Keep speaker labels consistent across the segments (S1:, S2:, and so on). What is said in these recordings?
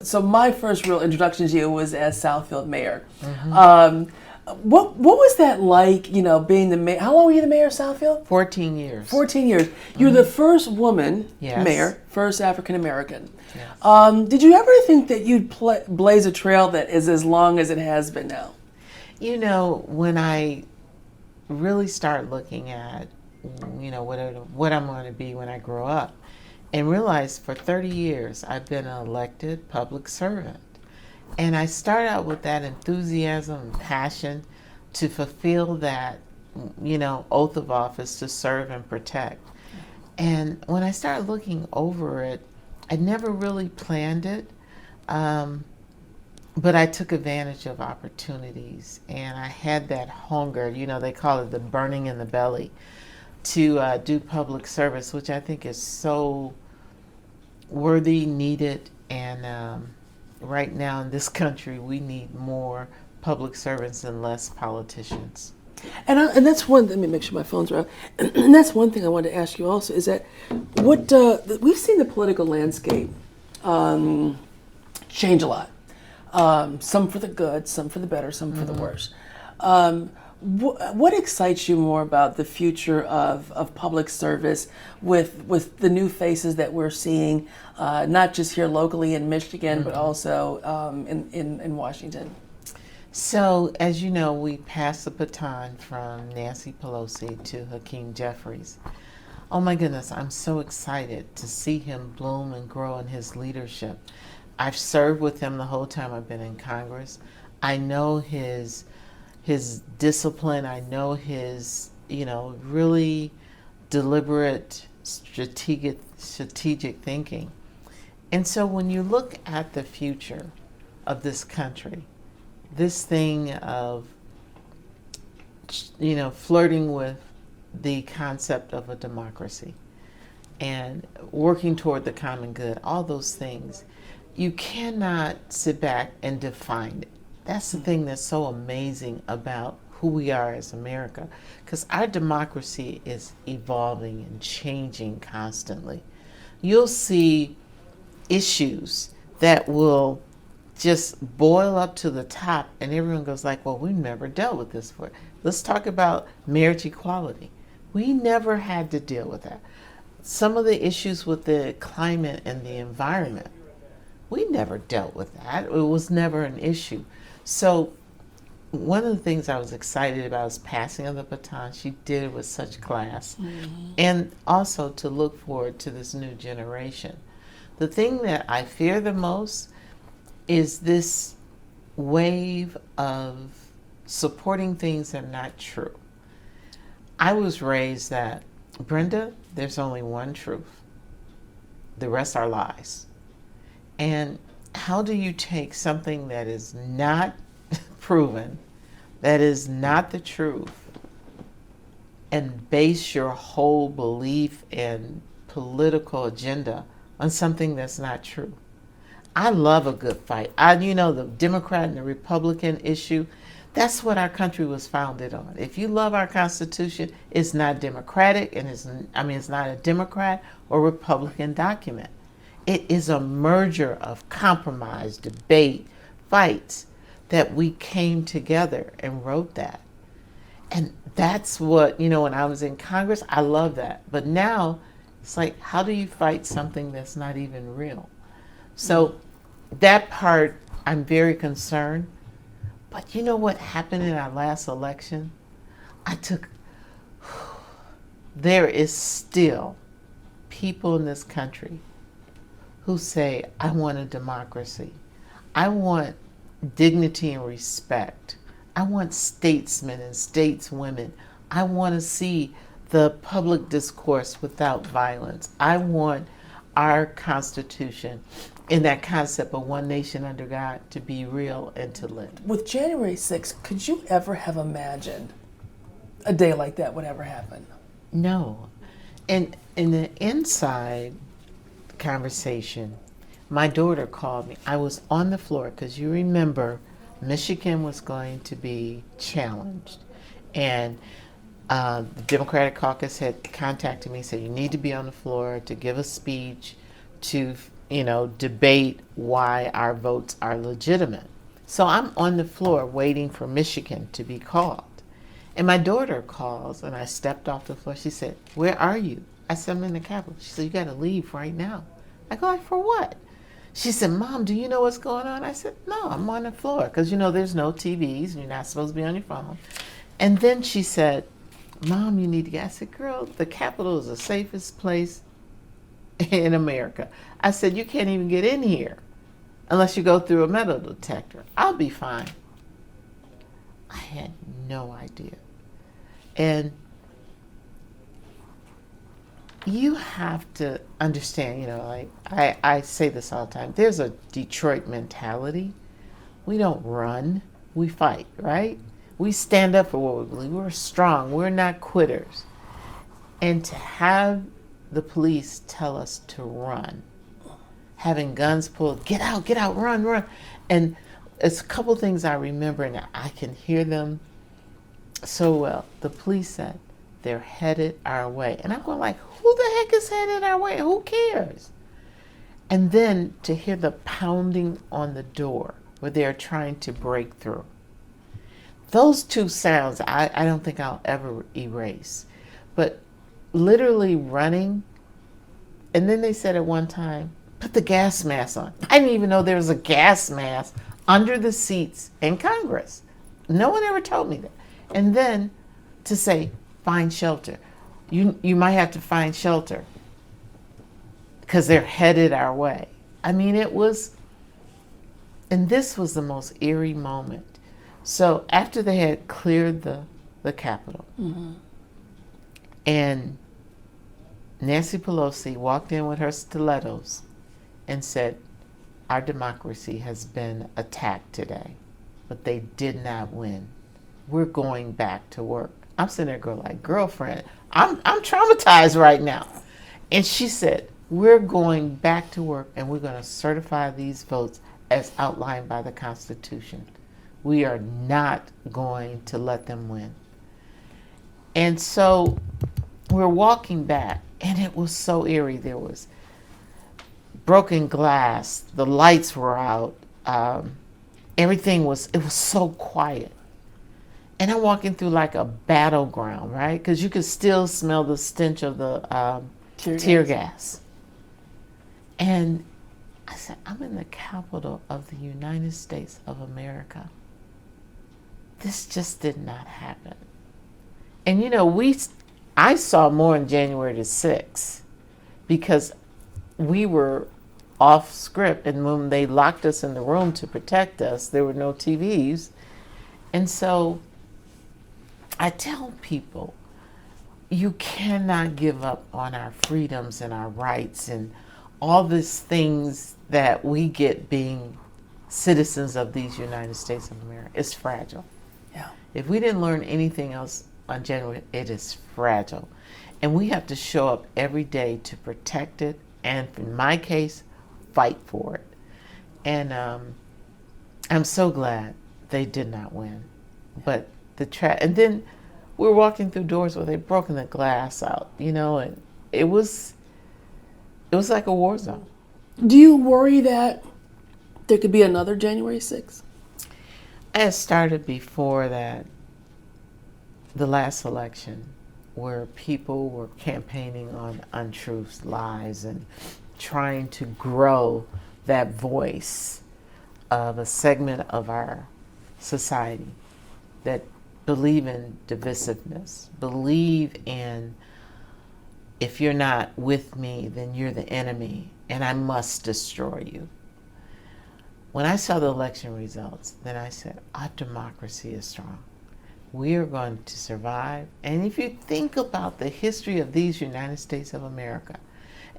S1: so my first real introduction to you was as Southfield mayor. What was that like, being the mayor? How long were you the mayor of Southfield?
S2: 14 years.
S1: 14 years. You're the first woman mayor, first African American. Yes. Did you ever think that you'd blaze a trail that is as long as it has been now?
S2: When I really start looking at, what I'm going to be when I grow up, and realize for 30 years I've been an elected public servant. And I started out with that enthusiasm and passion to fulfill that, oath of office to serve and protect. And when I started looking over it, I never really planned it, but I took advantage of opportunities, and I had that hunger, they call it the burning in the belly, to do public service, which I think is so worthy, needed, and right now in this country, we need more public servants and less politicians.
S1: And that's one. Let me make sure my phone's right. And that's one thing I wanted to ask you also is that what we've seen the political landscape change a lot. Some for the good, some for the better, some for the worse. What excites you more about the future of public service with the new faces that we're seeing, not just here locally in Michigan, but also in Washington?
S2: So, as you know, we passed the baton from Nancy Pelosi to Hakeem Jeffries. Oh my goodness, I'm so excited to see him bloom and grow in his leadership. I've served with him the whole time I've been in Congress. I know his discipline. I know his, really deliberate, strategic thinking. And so when you look at the future of this country, this thing of, flirting with the concept of a democracy and working toward the common good, all those things, you cannot sit back and define it. That's the thing that's so amazing about who we are as America, because our democracy is evolving and changing constantly. You'll see issues that will just boil up to the top, and everyone goes like, well, we've never dealt with this before. Let's talk about marriage equality. We never had to deal with that. Some of the issues with the climate and the environment, we never dealt with that. It was never an issue. So one of the things I was excited about is passing of the baton. She did it with such class. And also to look forward to this new generation. The thing that I fear the most is this wave of supporting things that are not true. I was raised that, Brenda, there's only one truth. The rest are lies. And how do you take something that is not proven, that is not the truth, and base your whole belief and political agenda on something that's not true? I love a good fight. The Democrat and the Republican issue, that's what our country was founded on. If you love our Constitution, it's not democratic, and it's not a Democrat or Republican document. It is a merger of compromise, debate, fights that we came together and wrote that. And that's what, when I was in Congress, I love that. But now it's like, how do you fight something that's not even real? So that part, I'm very concerned. But you know what happened in our last election? There is still people in this country who say, I want a democracy. I want dignity and respect. I want statesmen and stateswomen. I want to see the public discourse without violence. I want our Constitution in that concept of one nation under God to be real and to live.
S1: With January 6th, could you ever have imagined a day like that would ever happen?
S2: No. And in the inside conversation, my daughter called me. I was on the floor because you remember Michigan was going to be challenged. And the Democratic caucus had contacted me and said, you need to be on the floor to give a speech to debate why our votes are legitimate. So I'm on the floor waiting for Michigan to be called. And my daughter calls, and I stepped off the floor. She said, "Where are you?" I said, "I'm in the Capitol." She said, "You got to leave right now." I go, "Like, for what?" She said, "Mom, do you know what's going on?" I said, "No, I'm on the floor." Because, there's no TVs, and you're not supposed to be on your phone. And then she said, "Mom, you need to get." I said, "Girl, the Capitol is the safest place in America." I said, "You can't even get in here unless you go through a metal detector. I'll be fine." I had no idea. And you have to understand, like I say this all the time, there's a Detroit mentality. We don't run, we fight, right? We stand up for what we believe. We're strong, we're not quitters. And to have the police tell us to run, having guns pulled, get out, run, run. And it's a couple things I remember, and I can hear them so well. The police said, "They're headed our way." And I'm going like, who the heck is headed our way? Who cares? And then to hear the pounding on the door where they're trying to break through. Those two sounds, I don't think I'll ever erase. But literally running, and then they said at one time, "Put the gas mask on." I didn't even know there was a gas mask under the seats in Congress. No one ever told me that. And then to say, "Find shelter." You might have to find shelter because they're headed our way. I mean, it was, and this was the most eerie moment. So after they had cleared the Capitol, and Nancy Pelosi walked in with her stilettos and said, "Our democracy has been attacked today, but they did not win. We're going back to work." I'm sitting there going like, "Girlfriend, I'm traumatized right now." And she said, "We're going back to work, and we're going to certify these votes as outlined by the Constitution. We are not going to let them win." And so we're walking back, and it was so eerie. There was broken glass, the lights were out, everything was so quiet. And I'm walking through like a battleground, right? Because you could still smell the stench of the tear gas. And I said, I'm in the capital of the United States of America. This just did not happen. And I saw more on January the 6th because we were off script, and when they locked us in the room to protect us, there were no TVs. And so I tell people, you cannot give up on our freedoms and our rights and all these things that we get being citizens of these United States of America. It's fragile.
S1: Yeah.
S2: If we didn't learn anything else on January, it is fragile. And we have to show up every day to protect it, and in my case, fight for it. And I'm so glad they did not win. But and then we were walking through doors where they'd broken the glass out, and it was like a war zone.
S1: Do you worry that there could be another January 6th?
S2: I had started before that, the last election, where people were campaigning on untruths, lies, and trying to grow that voice of a segment of our society that believe in divisiveness, believe in, if you're not with me, then you're the enemy, and I must destroy you. When I saw the election results, then I said, our democracy is strong. We are going to survive. And if you think about the history of these United States of America,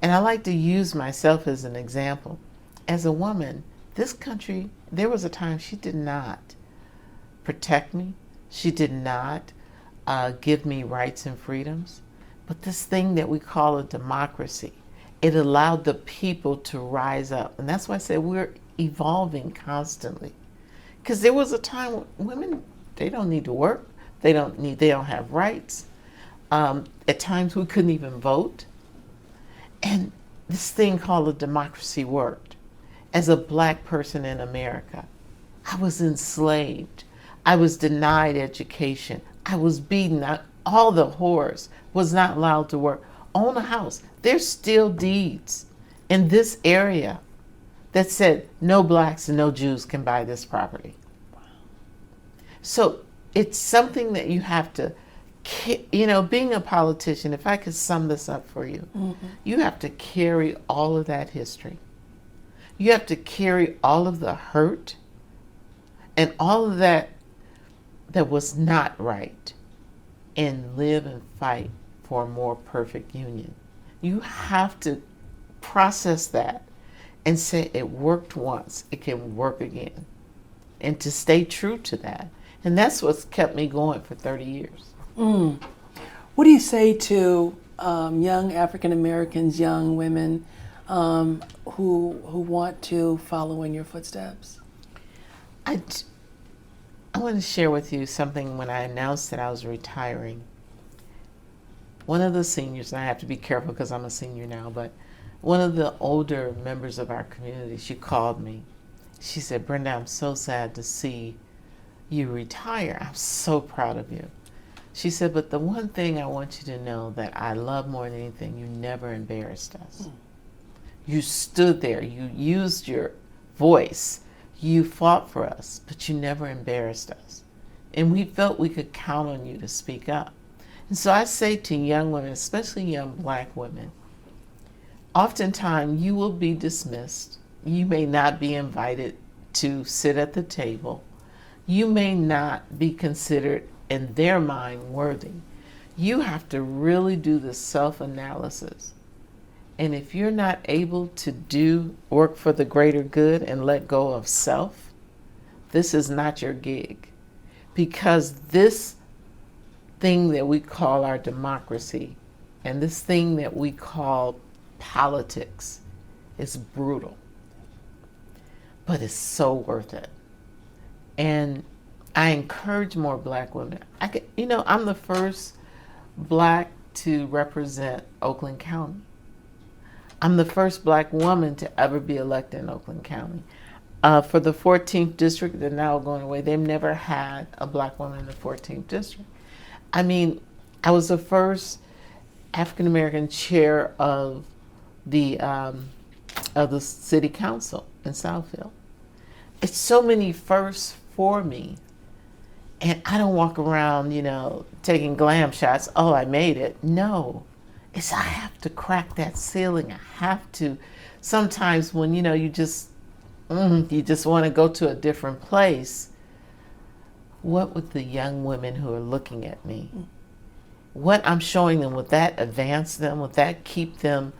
S2: and I like to use myself as an example, as a woman, this country, there was a time she did not protect me. She did not give me rights and freedoms. But this thing that we call a democracy, it allowed the people to rise up. And that's why I said we're evolving constantly. Because there was a time when women, they don't need to work. They don't have rights. At times we couldn't even vote. And this thing called a democracy worked. As a black person in America, I was enslaved. I was denied education. I was beaten. All the horrors. Was not allowed to work. Own a house. There's still deeds in this area that said no blacks and no Jews can buy this property. So it's something that you have to, being a politician, if I could sum this up for you, you have to carry all of that history. You have to carry all of the hurt and all of that was not right, and live and fight for a more perfect union. You have to process that and say it worked once, it can work again, and to stay true to that. And that's what's kept me going for 30 years.
S1: What do you say to young African Americans, young women who want to follow in your footsteps?
S2: I want to share with you something. When I announced that I was retiring, one of the seniors, and I have to be careful because I'm a senior now, but one of the older members of our community, she called me. She said, "Brenda, I'm so sad to see you retire. I'm so proud of you." She said, "But the one thing I want you to know that I love more than anything, you never embarrassed us. You stood there, you used your voice, you fought for us, but you never embarrassed us. And we felt we could count on you to speak up." And so I say to young women, especially young black women, oftentimes you will be dismissed. You may not be invited to sit at the table. You may not be considered in their mind worthy. You have to really do the self-analysis. And if you're not able to do work for the greater good and let go of self, this is not your gig. Because this thing that we call our democracy and this thing that we call politics is brutal. But it's so worth it. And I encourage more black women. I'm the first black to represent Oakland County. I'm the first black woman to ever be elected in Oakland County. For the 14th district, they're now going away. They've never had a black woman in the 14th district. I mean, I was the first African American chair of the city council in Southfield. It's so many firsts for me. And I don't walk around, taking glam shots. Oh, I made it. No, it's I have to crack that ceiling. I have to. Sometimes when, you just want to go to a different place. What would the young women who are looking at me, what I'm showing them, would that advance them? Would that keep them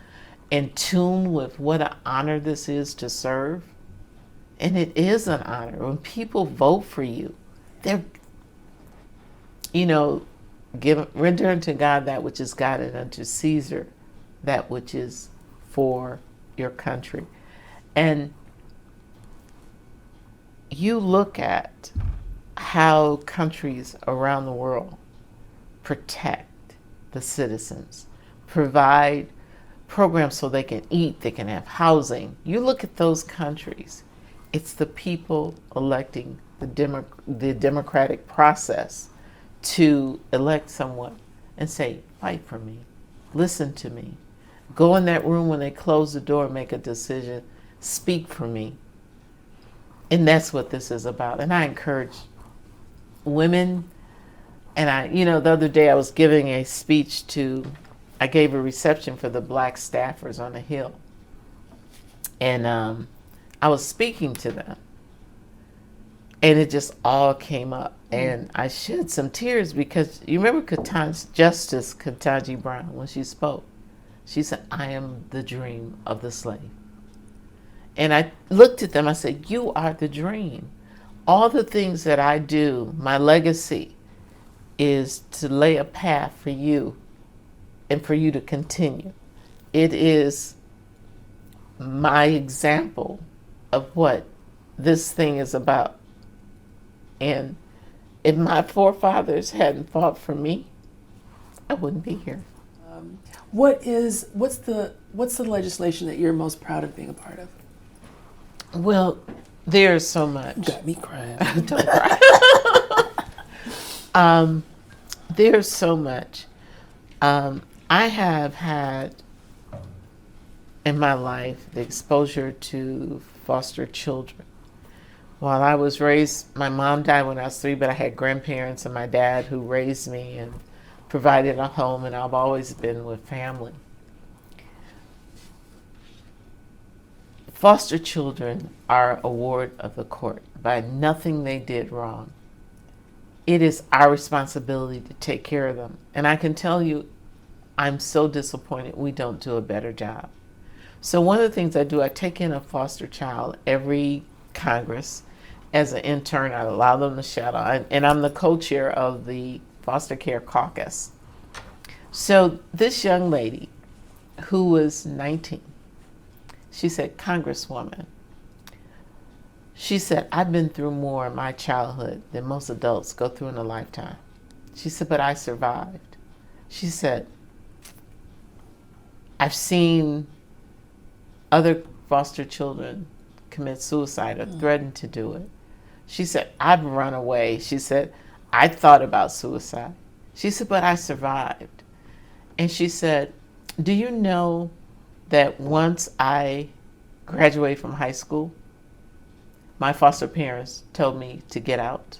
S2: in tune with what an honor this is to serve? And it is an honor. When people vote for you, they're, render unto God that which is God, and unto Caesar that which is for your country. And you look at how countries around the world protect the citizens, provide programs so they can eat, they can have housing. You look at those countries, it's the people electing the democratic process to elect someone and say, fight for me, listen to me, go in that room when they close the door, make a decision, speak for me. And that's what this is about. And I encourage women, and the other day I was giving a speech I gave a reception for the black staffers on the Hill. And I was speaking to them. And it just all came up. And I shed some tears because you remember Justice Ketanji Brown, when she spoke, she said, "I am the dream of the slave." And I looked at them, I said, you are the dream. All the things that I do, my legacy is to lay a path for you and for you to continue. It is my example of what this thing is about. And if my forefathers hadn't fought for me, I wouldn't be here.
S1: What's the What's the legislation that you're most proud of being a part of?
S2: Well, there's so much.
S1: Got me crying.
S2: Don't cry. There's so much. I have had in my life the exposure to foster children. While I was raised, my mom died when I was 3, but I had grandparents and my dad who raised me and provided a home, and I've always been with family. Foster children are a ward of the court by nothing they did wrong. It is our responsibility to take care of them. And I can tell you, I'm so disappointed we don't do a better job. So one of the things I do, I take in a foster child every Congress as an intern. I allow them to shadow, and I'm the co-chair of the Foster Care Caucus. So this young lady who was 19, she said, Congresswoman, she said, I've been through more in my childhood than most adults go through in a lifetime. She said, but I survived. She said, I've seen other foster children commit suicide or threaten to do it. She said, I've run away. She said, I thought about suicide. She said, but I survived. And she said, do you know that once I graduated from high school, my foster parents told me to get out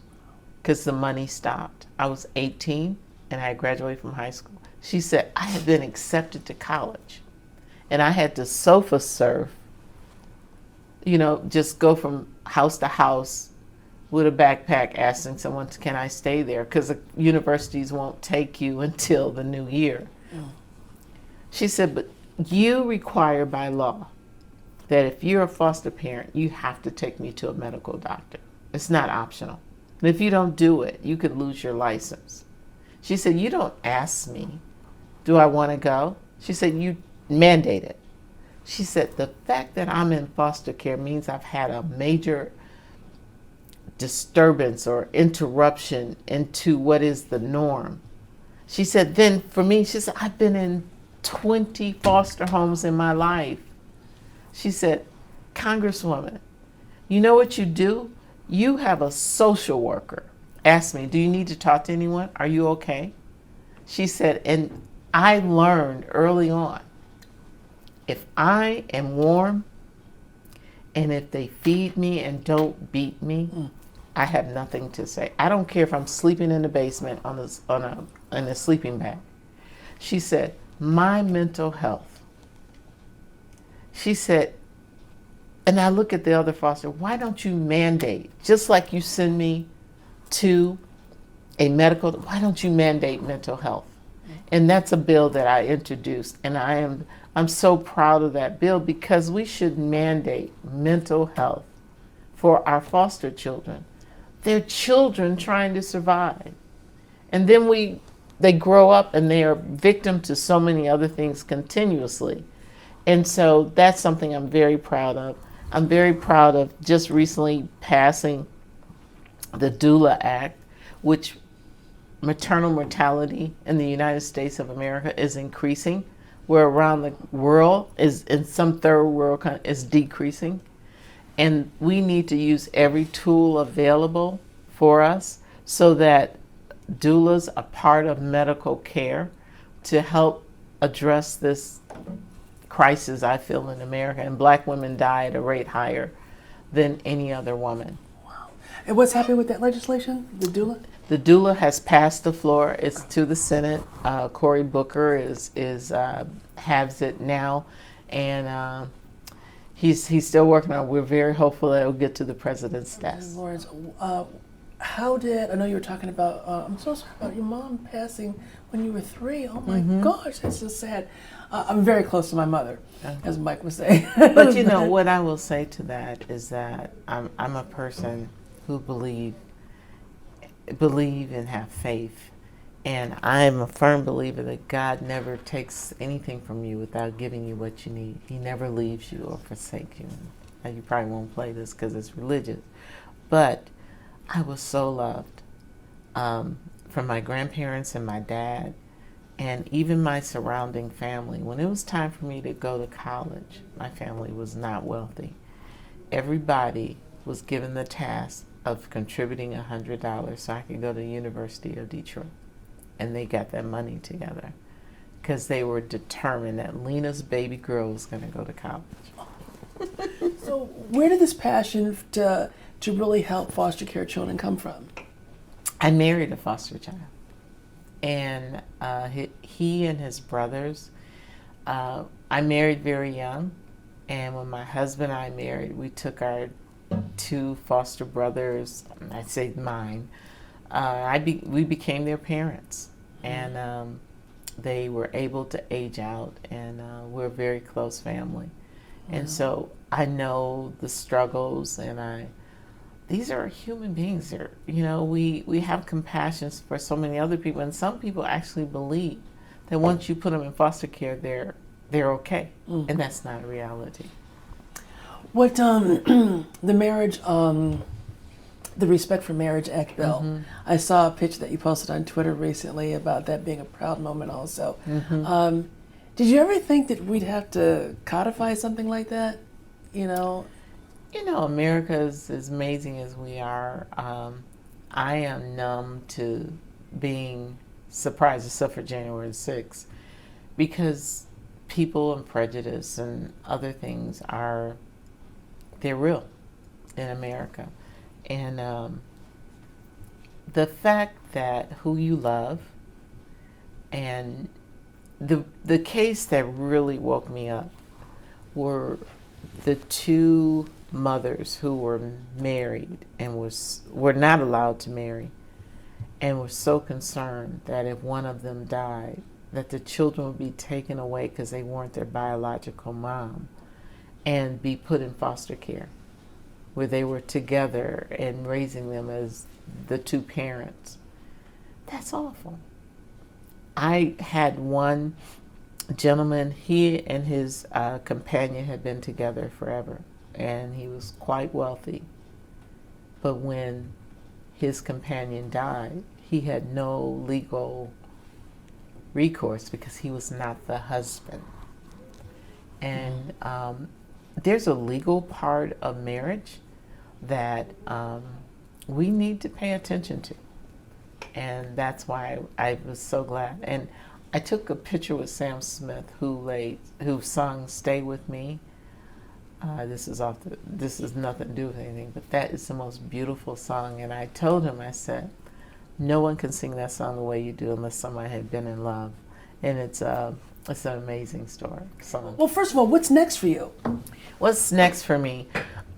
S2: because the money stopped. I was 18 and I graduated from high school. She said, I had been accepted to college and I had to sofa surf, just go from house to house with a backpack asking someone, can I stay there? Because the universities won't take you until the new year. She said, but you require by law that if you're a foster parent, you have to take me to a medical doctor. It's not optional. And if you don't do it, you could lose your license. She said, you don't ask me, do I want to go? She said, you mandate it. She said, the fact that I'm in foster care means I've had a major disturbance or interruption into what is the norm. She said, then for me, she said, I've been in 20 foster homes in my life. She said, Congresswoman, you know what you do? You have a social worker. Ask me, do you need to talk to anyone? Are you okay? She said, and I learned early on, if I am warm and if they feed me and don't beat me, I have nothing to say. I don't care if I'm sleeping in the basement in a sleeping bag. She said, my mental health. She said, and I look at the other foster, why don't you mandate, just like you send me to a medical, why don't you mandate mental health? And that's a bill that I introduced, and I'm so proud of that bill because we should mandate mental health for our foster children. They're children trying to survive. And then they grow up and they are victim to so many other things continuously. And so that's something I'm very proud of. I'm very proud of just recently passing the Doula Act, which maternal mortality in the United States of America is increasing, where around the world is in some third world is decreasing. And we need to use every tool available for us so that doulas are part of medical care to help address this crisis I feel in America. And Black women die at a rate higher than any other woman.
S1: Wow. And what's happening with that legislation, the doula?
S2: The doula has passed the floor. It's to the Senate. Cory Booker has it now, and he's still working on it. We're very hopeful that it'll get to the president's desk.
S1: Lawrence, I know you were talking about, I'm so sorry about your mom passing when you were 3. Oh my gosh, that's just sad. I'm very close to my mother, as Mike was saying.
S2: But you know, what I will say to that is that I'm a person who believe and have faith. And I'm a firm believer that God never takes anything from you without giving you what you need. He never leaves you or forsakes you. Now, you probably won't play this because it's religious. But I was so loved from my grandparents and my dad. And even my surrounding family, when it was time for me to go to college, my family was not wealthy. Everybody was given the task of contributing $100 so I could go to the University of Detroit. And they got that money together because they were determined that Lena's baby girl was going to go to college.
S1: So where did this passion to really help foster care children come from?
S2: I married a foster child. And he and his brothers, I married very young. And when my husband and I married, we took our 2 foster brothers, I say mine, we became their parents. And they were able to age out, and we're a very close family. And so I know the struggles, and these are human beings. We have compassion for so many other people, and some people actually believe that once you put them in foster care, they're okay, and that's not a reality.
S1: What the marriage, the Respect for Marriage Act bill? I saw a picture that you posted on Twitter recently about that being a proud moment. Also, did you ever think that we'd have to codify something like that?
S2: America is as amazing as we are. I am numb to being surprised, except for January 6th, because people and prejudice and other things they're real in America. And the fact that who you love, and the case that really woke me up were the 2 mothers who were married and were not allowed to marry, and were so concerned that if one of them died, that the children would be taken away because they weren't their biological mom, and be put in foster care, where they were together and raising them as the 2 parents. That's awful. I had one gentleman, he and his companion had been together forever, and he was quite wealthy. But when his companion died, he had no legal recourse because he was not the husband. And there's a legal part of marriage that we need to pay attention to. And that's why I was so glad. And I took a picture with Sam Smith, who sung "Stay With Me." This is nothing to do with anything, but that is the most beautiful song. And I told him, I said, no one can sing that song the way you do unless somebody had been in love. And it's an amazing song.
S1: Well, first of all, what's next for you?
S2: What's next for me?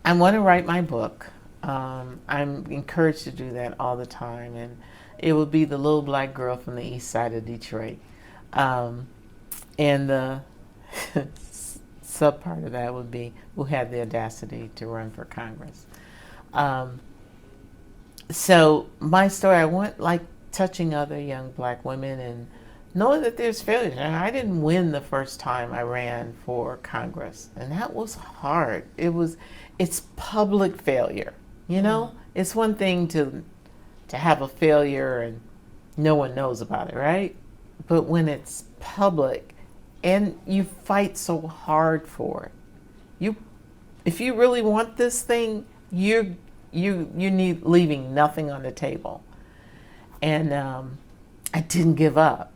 S2: I want to write my book. I'm encouraged to do that all the time, and it will be the little black girl from the east side of Detroit. And the sub part of that would be who had the audacity to run for Congress. So my story, I want touching other young black women and knowing that there's failure. And I didn't win the first time I ran for Congress, and that was hard. It's public failure, It's one thing to have a failure and no one knows about it, right? But when it's public and you fight so hard for it, if you really want this thing, you need leaving nothing on the table. And I didn't give up.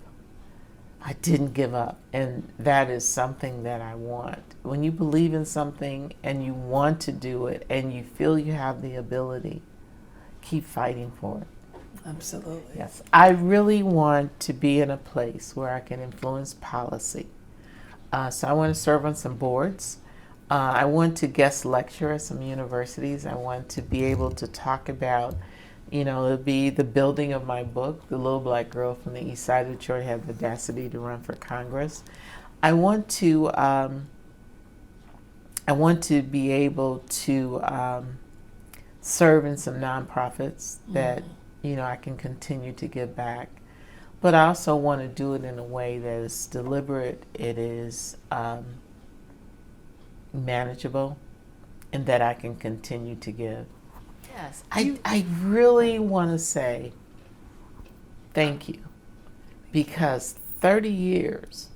S2: And that is something that I want. When you believe in something and you want to do it and you feel you have the ability, keep fighting for it.
S1: Absolutely.
S2: Yes. I really want to be in a place where I can influence policy. So I want to serve on some boards. I want to guest lecture at some universities. I want to be able to talk about, it'll be the building of my book, The Little Black Girl from the East Side of Detroit Had the Audacity to Run for Congress. I want to be able to serve in some nonprofits that, I can continue to give back. But I also want to do it in a way that is deliberate, it is manageable, and that I can continue to give. Yes, I really want to say thank you, because 30 years.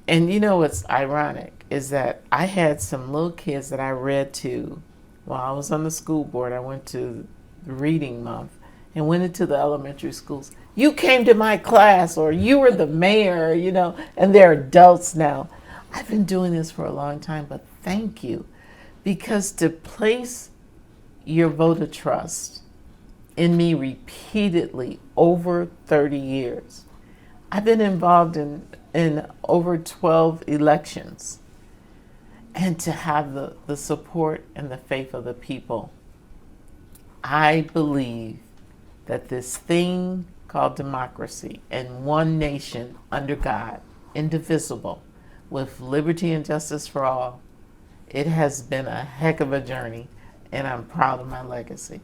S2: And you know what's ironic is that I had some little kids that I read to while I was on the school board. I went to the reading month and went into the elementary schools. You came to my class, or you were the mayor, you know, and they're adults now. I've been doing this for a long time, but thank you. Because to place your vote of trust in me repeatedly over 30 years, I've been involved in over 12 elections, and to have the support and the faith of the people, I believe that this thing called democracy and one nation under God, indivisible, with liberty and justice for all, it has been a heck of a journey, and I'm proud of my legacy.